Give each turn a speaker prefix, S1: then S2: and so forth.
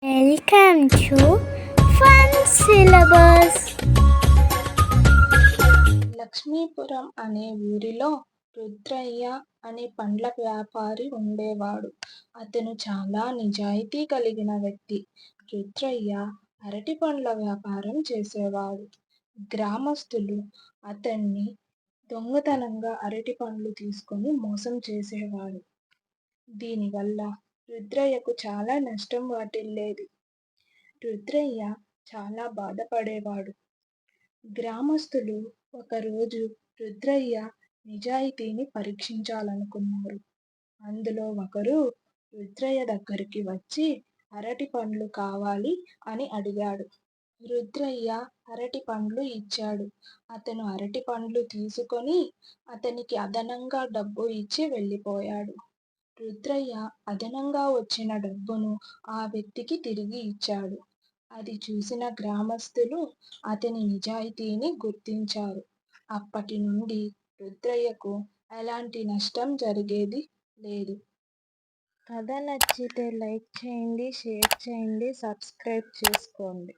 S1: Welcome to Fun Syllabus.
S2: Lakshmipuram అనే ఊరిలో రుద్రయ్య అనే పండ్ల వ్యాపారి ఉండేవాడు. అతను చాలా నిజాయితీ కలిగిన వ్యక్తి. రుద్రయ్య అరటి పండ్ల వ్యాపారం చేసేవాడు. గ్రామస్తులు అతన్ని దొంగతనంగా అరటి పండ్లు తీసుకొని మోసం చేసేవాడు. దీనివల్ల రుద్రయ్యకు చాలా నష్టం వాటిల్లేది. రుద్రయ్య చాలా బాధపడేవాడు. గ్రామస్తులు ఒకరోజు రుద్రయ్య నిజాయితీని పరీక్షించాలనుకున్నారు. అందులో ఒకరు రుద్రయ్య దగ్గరికి వచ్చి అరటి పండ్లు కావాలి అని అడిగాడు. రుద్రయ్య అరటి పండ్లు ఇచ్చాడు. అతను అరటి పండ్లు తీసుకొని అతనికి అదనంగా డబ్బు ఇచ్చి వెళ్ళిపోయాడు. రుద్రయ్య అదనంగా వచ్చిన డబ్బును ఆ వ్యక్తికి తిరిగి ఇచ్చాడు. అది చూసిన గ్రామస్తులు అతని నిజాయితీని గుర్తించారు. అప్పటి నుండి రుద్రయ్యకు ఎలాంటి నష్టం జరిగేది లేదు. కథ నచ్చితే లైక్ చేయండి, షేర్ చేయండి, సబ్స్క్రైబ్ చేసుకోండి.